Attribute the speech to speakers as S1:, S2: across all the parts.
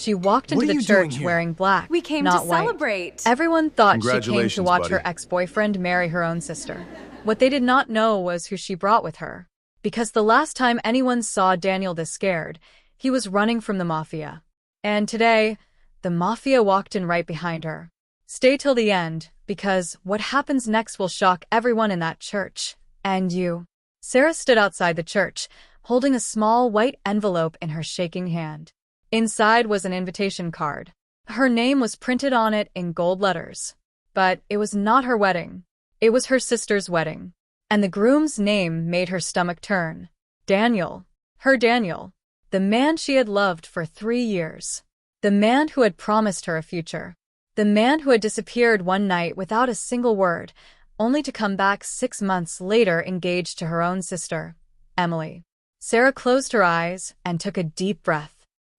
S1: She walked into
S2: What are
S1: the
S2: you doing
S1: church
S2: here?
S1: wearing black,
S3: We came
S1: not
S3: to
S1: white.
S3: celebrate.
S1: Everyone thought she came to
S2: Congratulations,
S1: watch
S2: buddy.
S1: her ex-boyfriend marry her own sister. What they did not know was who she brought with her. Because the last time anyone saw Daniel this scared, he was running from the Mafia. And today, the Mafia walked in right behind her. Stay till the end, because what happens next will shock everyone in that church. And you. Sarah stood outside the church, holding a small white envelope in her shaking hand. Inside was an invitation card. Her name was printed on it in gold letters. But it was not her wedding. It was her sister's wedding. And the groom's name made her stomach turn. Daniel. Her Daniel. The man she had loved for 3 years. The man who had promised her a future. The man who had disappeared one night without a single word, only to come back 6 months later engaged to her own sister, Emily. Sarah closed her eyes and took a deep breath.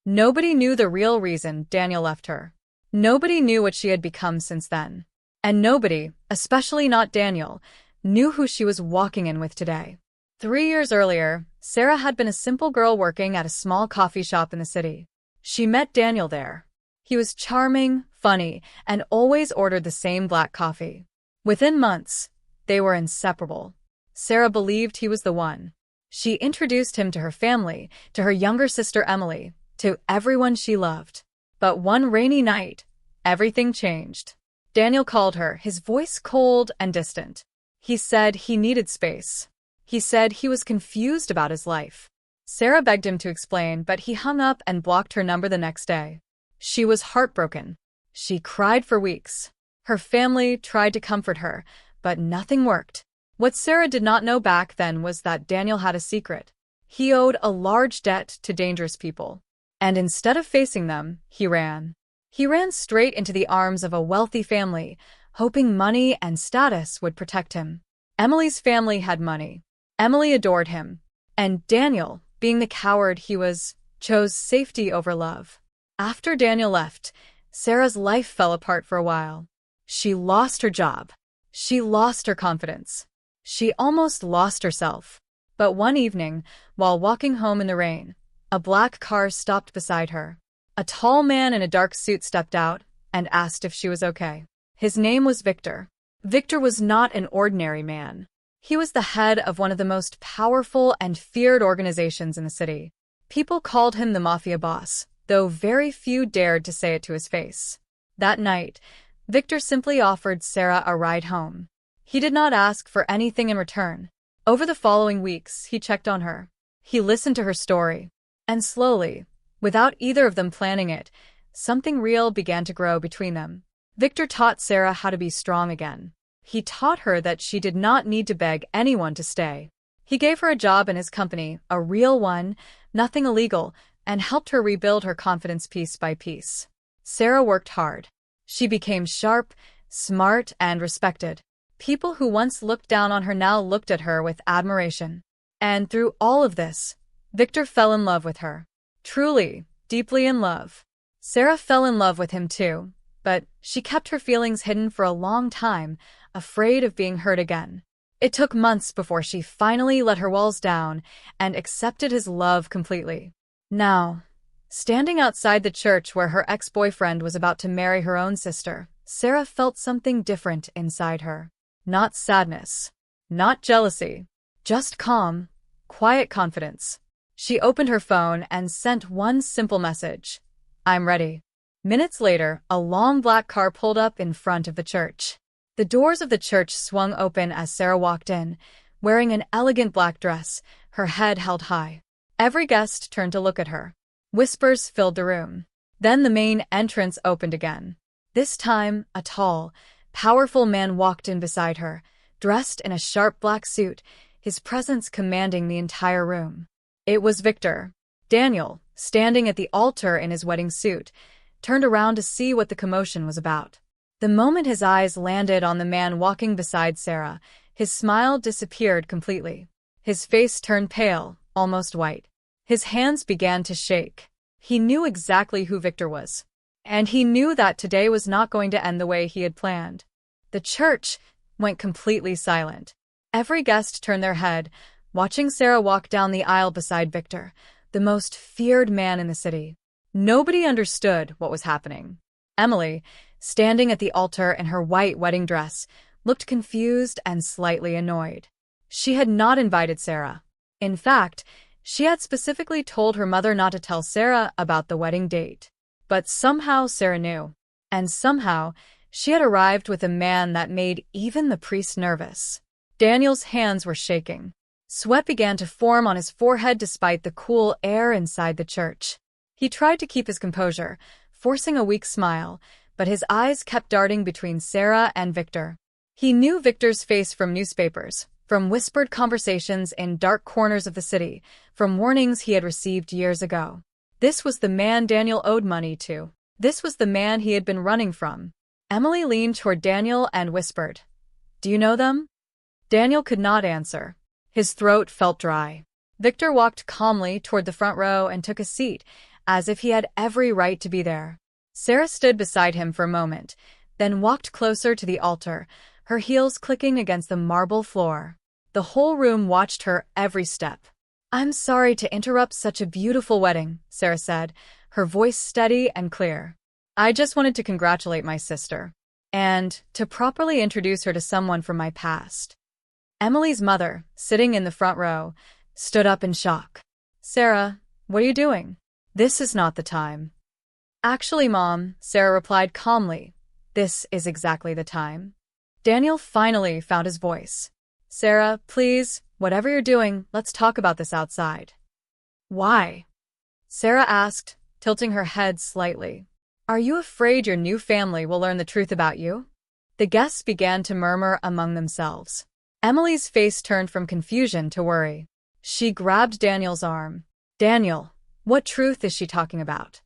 S1: Nobody knew the real reason Daniel left her. Nobody knew what she had become since then. And nobody, especially not Daniel, knew who she was walking in with today. 3 years earlier, Sarah had been a simple girl working at a small coffee shop in the city. She met Daniel there. He was charming, funny, and always ordered the same black coffee. Within months, they were inseparable. Sarah believed he was the one. She introduced him to her family, to her younger sister Emily, to everyone she loved. But one rainy night, everything changed. Daniel called her, his voice cold and distant. He said he needed space. He said he was confused about his life. Sarah begged him to explain, but he hung up and blocked her number the next day. She was heartbroken. She cried for weeks. Her family tried to comfort her, but nothing worked. What Sarah did not know back then was that Daniel had a secret. He owed a large debt to dangerous people. And instead of facing them, he ran. He ran straight into the arms of a wealthy family, hoping money and status would protect him. Emily's family had money. Emily adored him. And Daniel, being the coward he was, chose safety over love. After Daniel left, Sarah's life fell apart for a while. She lost her job. She lost her confidence. She almost lost herself. But one evening, while walking home in the rain, a black car stopped beside her. A tall man in a dark suit stepped out and asked if she was okay. His name was Victor. Victor was not an ordinary man. He was the head of one of the most powerful and feared organizations in the city. People called him the Mafia Boss, though very few dared to say it to his face. That night, Victor simply offered Sarah a ride home. He did not ask for anything in return. Over the following weeks, he checked on her. He listened to her story. And slowly, without either of them planning it, something real began to grow between them. Victor taught Sarah how to be strong again. He taught her that she did not need to beg anyone to stay. He gave her a job in his company, a real one, nothing illegal, and helped her rebuild her confidence piece by piece. Sarah worked hard. She became sharp, smart, and respected. People who once looked down on her now looked at her with admiration. And through all of this, Victor fell in love with her. Truly, deeply in love. Sarah fell in love with him too, but she kept her feelings hidden for a long time, afraid of being hurt again. It took months before she finally let her walls down and accepted his love completely. Now, standing outside the church where her ex-boyfriend was about to marry her own sister, Sarah felt something different inside her. Not sadness, not jealousy, just calm, quiet confidence. She opened her phone and sent one simple message: "I'm ready." Minutes later, a long black car pulled up in front of the church. The doors of the church swung open as Sarah walked in, wearing an elegant black dress, her head held high. Every guest turned to look at her. Whispers filled the room. Then the main entrance opened again. This time, a tall, powerful man walked in beside her, dressed in a sharp black suit, his presence commanding the entire room. It was Victor. Daniel, standing at the altar in his wedding suit, turned around to see what the commotion was about. The moment his eyes landed on the man walking beside Sarah, his smile disappeared completely. His face turned pale, almost white. His hands began to shake. He knew exactly who Victor was. And he knew that today was not going to end the way he had planned. The church went completely silent. Every guest turned their head, watching Sarah walk down the aisle beside Victor, the most feared man in the city. Nobody understood what was happening. Emily, standing at the altar in her white wedding dress, looked confused and slightly annoyed. She had not invited Sarah. In fact, she had specifically told her mother not to tell Sarah about the wedding date. But somehow Sarah knew. And somehow, she had arrived with a man that made even the priest nervous. Daniel's hands were shaking. Sweat began to form on his forehead despite the cool air inside the church. He tried to keep his composure, forcing a weak smile, but his eyes kept darting between Sarah and Victor. He knew Victor's face from newspapers, from whispered conversations in dark corners of the city, from warnings he had received years ago. This was the man Daniel owed money to. This was the man he had been running from. Emily leaned toward Daniel and whispered, "Do you know them?" Daniel could not answer. His throat felt dry. Victor walked calmly toward the front row and took a seat, as if he had every right to be there. Sarah stood beside him for a moment, then walked closer to the altar, her heels clicking against the marble floor. The whole room watched her every step. "I'm sorry to interrupt such a beautiful wedding," Sarah said, her voice steady and clear. "I just wanted to congratulate my sister, and to properly introduce her to someone from my past." Emily's mother, sitting in the front row, stood up in shock. "Sarah, what are you doing? This is not the time." "Actually, Mom," Sarah replied calmly, "this is exactly the time." Daniel finally found his voice. "Sarah, please, whatever you're doing, let's talk about this outside." "Why?" Sarah asked, tilting her head slightly. "Are you afraid your new family will learn the truth about you?" The guests began to murmur among themselves. Emily's face turned from confusion to worry. She grabbed Daniel's arm. "Daniel, what truth is she talking about?"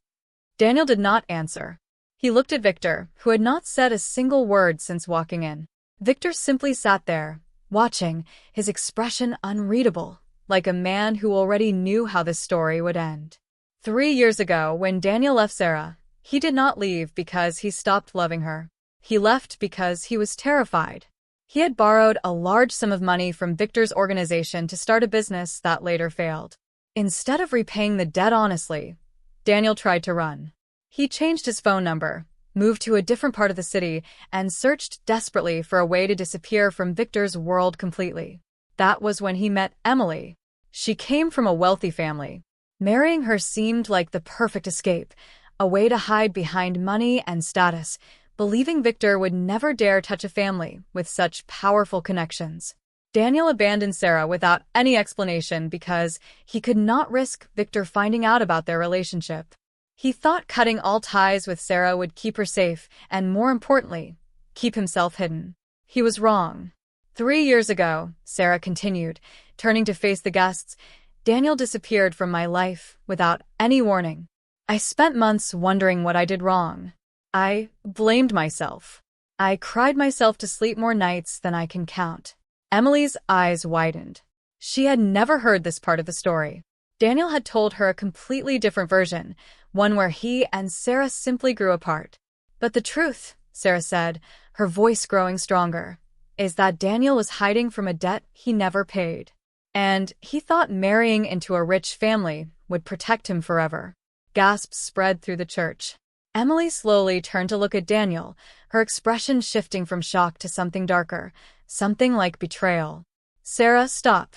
S1: Daniel did not answer. He looked at Victor, who had not said a single word since walking in. Victor simply sat there, watching, his expression unreadable, like a man who already knew how this story would end. 3 years ago, when Daniel left Sarah, he did not leave because he stopped loving her. He left because he was terrified. He had borrowed a large sum of money from Victor's organization to start a business that later failed. Instead of repaying the debt honestly, Daniel tried to run. He changed his phone number, moved to a different part of the city, and searched desperately for a way to disappear from Victor's world completely. That was when he met Emily. She came from a wealthy family. Marrying her seemed like the perfect escape, a way to hide behind money and status, believing Victor would never dare touch a family with such powerful connections. Daniel abandoned Sarah without any explanation because he could not risk Victor finding out about their relationship. He thought cutting all ties with Sarah would keep her safe and, more importantly, keep himself hidden. He was wrong. 3 years ago, Sarah continued, turning to face the guests, Daniel disappeared from my life without any warning. I spent months wondering what I did wrong. I blamed myself. I cried myself to sleep more nights than I can count. Emily's eyes widened. She had never heard this part of the story. Daniel had told her a completely different version, one where he and Sarah simply grew apart. But the truth, Sarah said, her voice growing stronger, is that Daniel was hiding from a debt he never paid. And he thought marrying into a rich family would protect him forever. Gasps spread through the church. Emily slowly turned to look at Daniel, her expression shifting from shock to something darker, something like betrayal. Sarah, stop,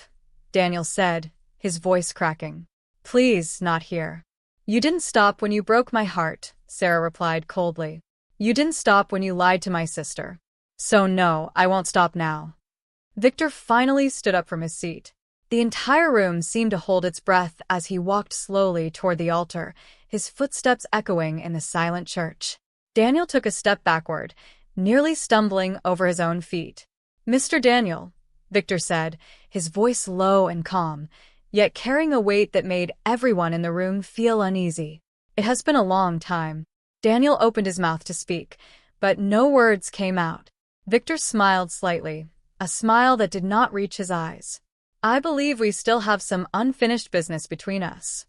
S1: Daniel said, his voice cracking. Please, not here. You didn't stop when you broke my heart, Sarah replied coldly. You didn't stop when you lied to my sister. So no, I won't stop now. Victor finally stood up from his seat. The entire room seemed to hold its breath as he walked slowly toward the altar, his footsteps echoing in the silent church. Daniel took a step backward, nearly stumbling over his own feet. Mr. Daniel, Victor said, his voice low and calm, yet carrying a weight that made everyone in the room feel uneasy. It has been a long time. Daniel opened his mouth to speak, but no words came out. Victor smiled slightly, a smile that did not reach his eyes. I believe we still have some unfinished business between us.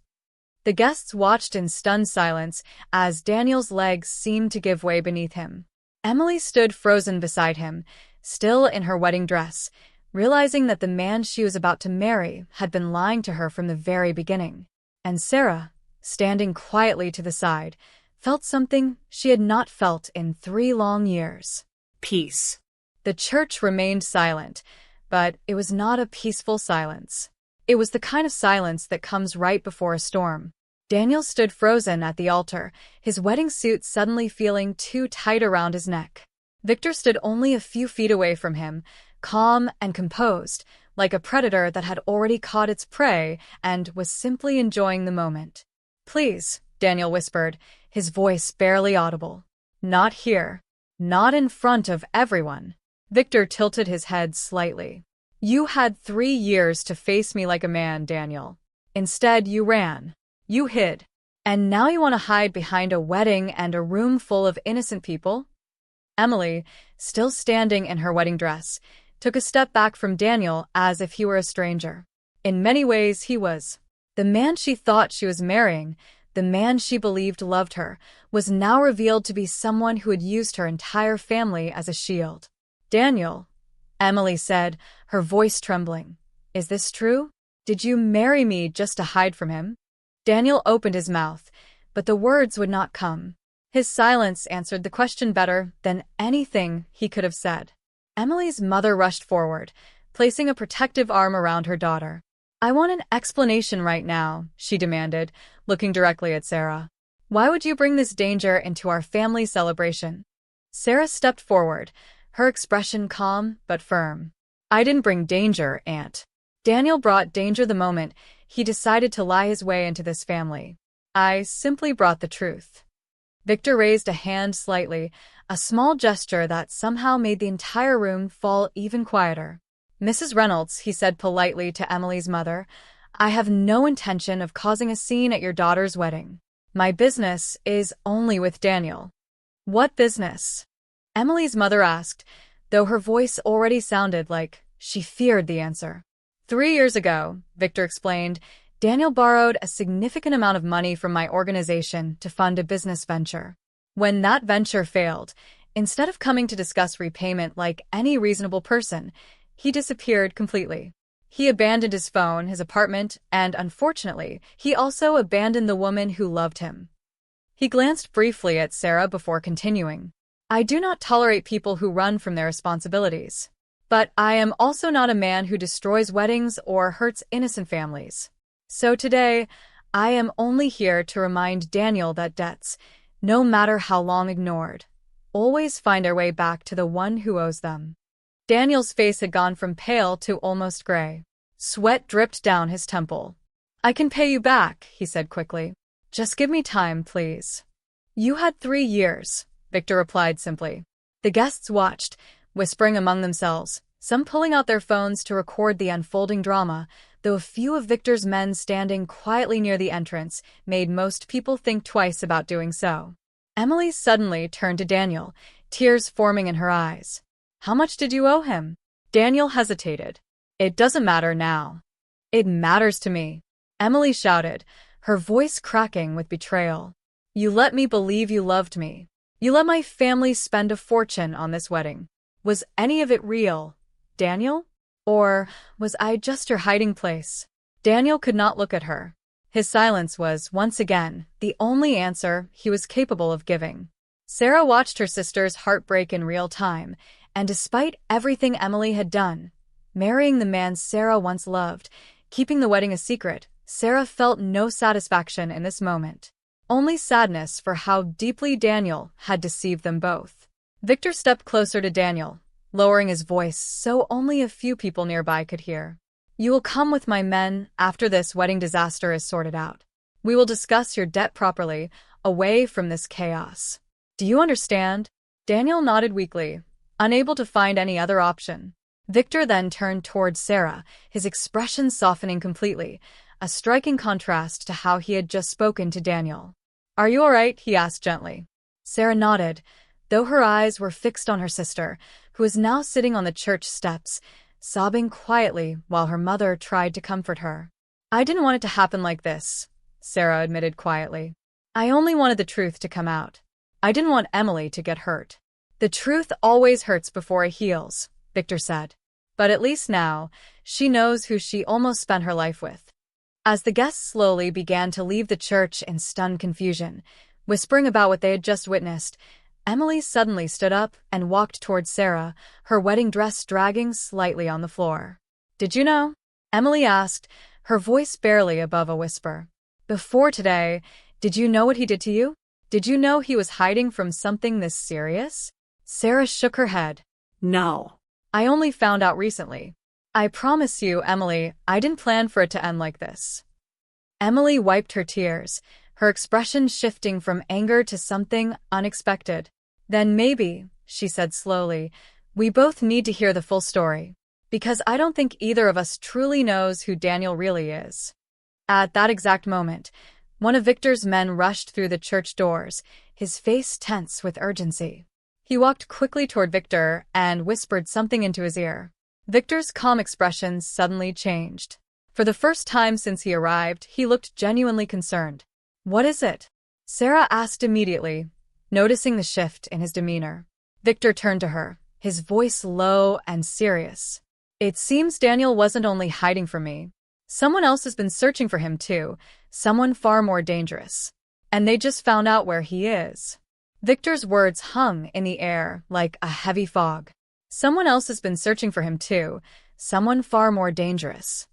S1: The guests watched in stunned silence as Daniel's legs seemed to give way beneath him. Emily stood frozen beside him, still in her wedding dress, realizing that the man she was about to marry had been lying to her from the very beginning. And Sarah, standing quietly to the side, felt something she had not felt in 3 long years. Peace. The church remained silent, but it was not a peaceful silence. It was the kind of silence that comes right before a storm. Daniel stood frozen at the altar, his wedding suit suddenly feeling too tight around his neck. Victor stood only a few feet away from him, calm and composed, like a predator that had already caught its prey and was simply enjoying the moment. "Please," Daniel whispered, his voice barely audible. "Not here. Not in front of everyone." Victor tilted his head slightly. "You had 3 years to face me like a man, Daniel. Instead, you ran. You hid. And now you want to hide behind a wedding and a room full of innocent people?" Emily, still standing in her wedding dress, took a step back from Daniel as if he were a stranger. In many ways, he was. The man she thought she was marrying, the man she believed loved her, was now revealed to be someone who had used her entire family as a shield. "Daniel," Emily said, her voice trembling, "is this true? Did you marry me just to hide from him?" Daniel opened his mouth, but the words would not come. His silence answered the question better than anything he could have said. Emily's mother rushed forward, placing a protective arm around her daughter. "I want an explanation right now," she demanded, looking directly at Sarah. "Why would you bring this danger into our family celebration?" Sarah stepped forward, her expression calm but firm. "I didn't bring danger, Aunt. Daniel brought danger the moment he decided to lie his way into this family. I simply brought the truth." Victor raised a hand slightly, a small gesture that somehow made the entire room fall even quieter. "Mrs. Reynolds," he said politely to Emily's mother, "I have no intention of causing a scene at your daughter's wedding. My business is only with Daniel." "What business?" Emily's mother asked, though her voice already sounded like she feared the answer. 3 years ago, Victor explained, Daniel borrowed a significant amount of money from my organization to fund a business venture. When that venture failed, instead of coming to discuss repayment like any reasonable person, he disappeared completely. He abandoned his phone, his apartment, and unfortunately, he also abandoned the woman who loved him. He glanced briefly at Sarah before continuing. "I do not tolerate people who run from their responsibilities. But I am also not a man who destroys weddings or hurts innocent families. So today, I am only here to remind Daniel that debts, no matter how long ignored, always find their way back to the one who owes them." Daniel's face had gone from pale to almost gray. Sweat dripped down his temple. "I can pay you back," he said quickly. "Just give me time, please." "You had 3 years," Victor replied simply. The guests watched, whispering among themselves, some pulling out their phones to record the unfolding drama, though a few of Victor's men standing quietly near the entrance made most people think twice about doing so. Emily suddenly turned to Daniel, tears forming in her eyes. "How much did you owe him?" Daniel hesitated. "It doesn't matter now." "It matters to me," Emily shouted, her voice cracking with betrayal. "You let me believe you loved me. You let my family spend a fortune on this wedding. Was any of it real, Daniel? Or was I just your hiding place?" Daniel could not look at her. His silence was, once again, the only answer he was capable of giving. Sarah watched her sister's heartbreak in real time, and despite everything Emily had done, marrying the man Sarah once loved, keeping the wedding a secret, Sarah felt no satisfaction in this moment. Only sadness for how deeply Daniel had deceived them both. Victor stepped closer to Daniel, lowering his voice so only a few people nearby could hear. "You will come with my men after this wedding disaster is sorted out. We will discuss your debt properly, away from this chaos. Do you understand?" Daniel nodded weakly, unable to find any other option. Victor then turned towards Sarah, his expression softening completely, a striking contrast to how he had just spoken to Daniel. "Are you all right?" he asked gently. Sarah nodded, though her eyes were fixed on her sister, who was now sitting on the church steps, sobbing quietly while her mother tried to comfort her. "I didn't want it to happen like this," Sarah admitted quietly. "I only wanted the truth to come out. I didn't want Emily to get hurt." "The truth always hurts before it heals," Victor said. "But at least now, she knows who she almost spent her life with." As the guests slowly began to leave the church in stunned confusion, whispering about what they had just witnessed, Emily suddenly stood up and walked towards Sarah, her wedding dress dragging slightly on the floor. "Did you know?" Emily asked, her voice barely above a whisper. "Before today, did you know what he did to you? Did you know he was hiding from something this serious?" Sarah shook her head. "No. I only found out recently. I promise you, Emily, I didn't plan for it to end like this." Emily wiped her tears, her expression shifting from anger to something unexpected. "Then maybe," she said slowly, "we both need to hear the full story. Because I don't think either of us truly knows who Daniel really is." At that exact moment, one of Victor's men rushed through the church doors, his face tense with urgency. He walked quickly toward Victor and whispered something into his ear. Victor's calm expression suddenly changed. For the first time since he arrived, he looked genuinely concerned. "What is it?" Sarah asked immediately, noticing the shift in his demeanor. Victor turned to her, his voice low and serious. "It seems Daniel wasn't only hiding from me. Someone else has been searching for him too, someone far more dangerous. And they just found out where he is." Victor's words hung in the air like a heavy fog. Someone else has been searching for him too, someone far more dangerous.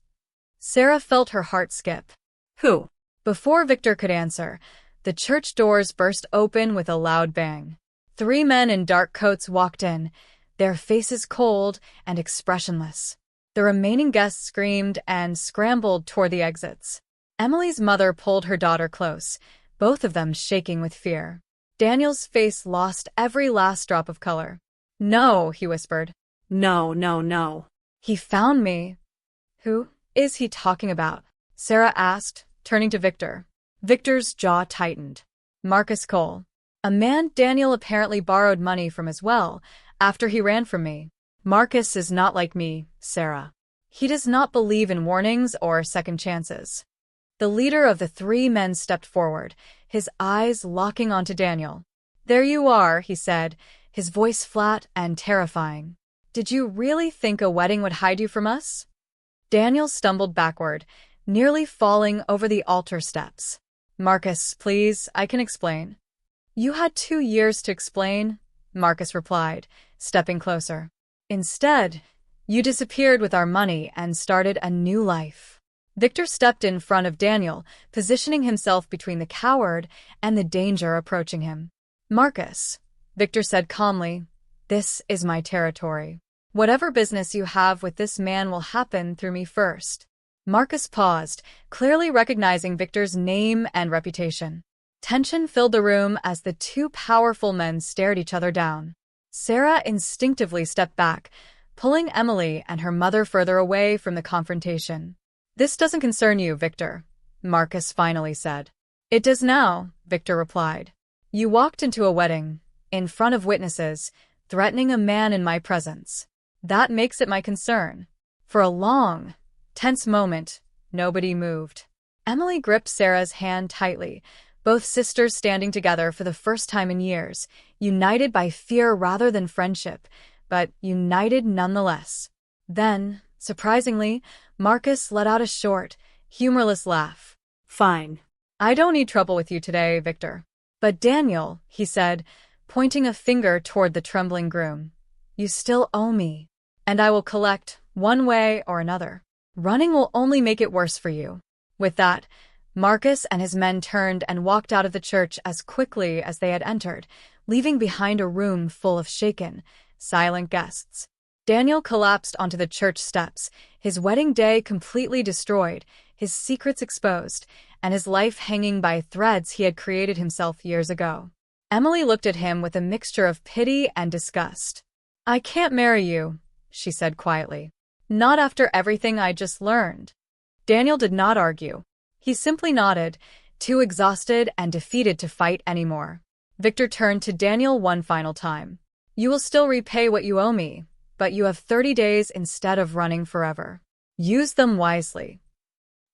S1: Sarah felt her heart skip. "Who?" Before Victor could answer, the church doors burst open with a loud bang. 3 men in dark coats walked in, their faces cold and expressionless. The remaining guests screamed and scrambled toward the exits. Emily's mother pulled her daughter close, both of them shaking with fear. Daniel's face lost every last drop of color. "No," he whispered. "No, no, no. He found me." "Who is he talking about?" Sarah asked, turning to Victor. Victor's jaw tightened. "Marcus Cole. A man Daniel apparently borrowed money from as well, after he ran from me. Marcus is not like me, Sarah. He does not believe in warnings or second chances." The leader of the 3 men stepped forward, his eyes locking onto Daniel. "There you are," he said, his voice flat and terrifying. "Did you really think a wedding would hide you from us?" Daniel stumbled backward, nearly falling over the altar steps. "Marcus, please, I can explain." "You had 2 years to explain," Marcus replied, stepping closer. "Instead, you disappeared with our money and started a new life." Victor stepped in front of Daniel, positioning himself between the coward and the danger approaching him. "Marcus," Victor said calmly, "this is my territory. Whatever business you have with this man will happen through me first." Marcus paused, clearly recognizing Victor's name and reputation. Tension filled the room as the 2 powerful men stared each other down. Sarah instinctively stepped back, pulling Emily and her mother further away from the confrontation. "This doesn't concern you, Victor," Marcus finally said. "It does now," Victor replied. "You walked into a wedding, in front of witnesses, threatening a man in my presence. That makes it my concern." For a long, tense moment, nobody moved. Emily gripped Sarah's hand tightly, both sisters standing together for the first time in years, united by fear rather than friendship, but united nonetheless. Then, surprisingly, Marcus let out a short, humorless laugh. "Fine. I don't need trouble with you today, Victor. But Daniel," he said, pointing a finger toward the trembling groom, "you still owe me, and I will collect, one way or another. Running will only make it worse for you." With that, Marcus and his men turned and walked out of the church as quickly as they had entered, leaving behind a room full of shaken, silent guests. Daniel collapsed onto the church steps, his wedding day completely destroyed, his secrets exposed, and his life hanging by threads he had created himself years ago. Emily looked at him with a mixture of pity and disgust. "I can't marry you," she said quietly. "Not after everything I just learned." Daniel did not argue. He simply nodded, too exhausted and defeated to fight anymore. Victor turned to Daniel one final time. "You will still repay what you owe me, but you have 30 days instead of running forever. Use them wisely."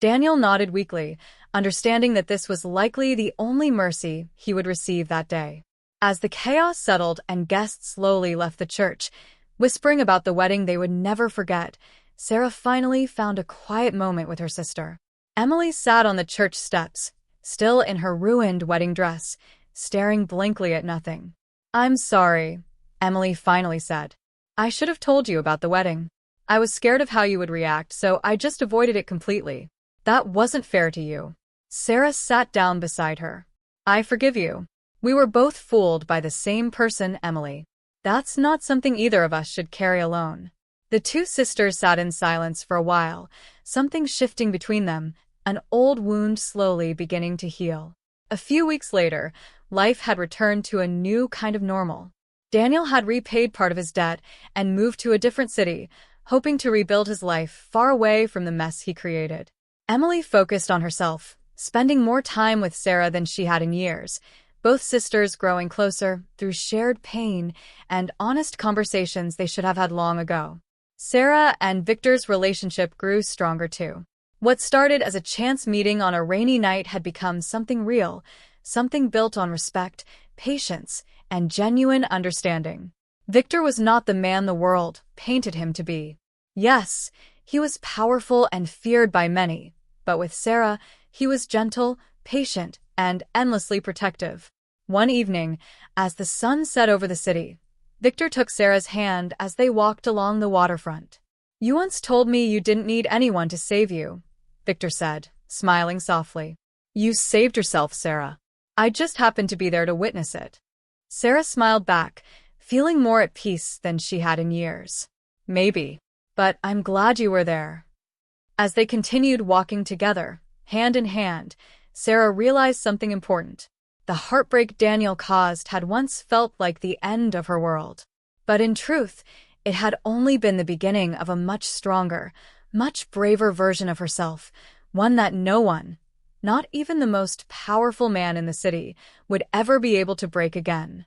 S1: Daniel nodded weakly, understanding that this was likely the only mercy he would receive that day. As the chaos settled and guests slowly left the church, whispering about the wedding they would never forget, Sarah finally found a quiet moment with her sister. Emily sat on the church steps, still in her ruined wedding dress, staring blankly at nothing. "I'm sorry," Emily finally said. "I should have told you about the wedding. I was scared of how you would react, so I just avoided it completely. That wasn't fair to you." Sarah sat down beside her. "I forgive you. We were both fooled by the same person, Emily. That's not something either of us should carry alone." The two sisters sat in silence for a while, something shifting between them, an old wound slowly beginning to heal. A few weeks later, life had returned to a new kind of normal. Daniel had repaid part of his debt and moved to a different city, hoping to rebuild his life far away from the mess he created. Emily focused on herself, spending more time with Sarah than she had in years, both sisters growing closer through shared pain and honest conversations they should have had long ago. Sarah and Victor's relationship grew stronger too. What started as a chance meeting on a rainy night had become something real, something built on respect, patience, and genuine understanding. Victor was not the man the world painted him to be. Yes, he was powerful and feared by many, but with Sarah, he was gentle, patient, and endlessly protective. One evening, as the sun set over the city, Victor took Sarah's hand as they walked along the waterfront. "You once told me you didn't need anyone to save you," Victor said, smiling softly. "You saved yourself, Sarah. I just happened to be there to witness it." Sarah smiled back, feeling more at peace than she had in years. "Maybe. But I'm glad you were there." As they continued walking together, hand in hand, Sarah realized something important. The heartbreak Daniel caused had once felt like the end of her world. But in truth, it had only been the beginning of a much stronger, much braver version of herself, one that no one, not even the most powerful man in the city, would ever be able to break again.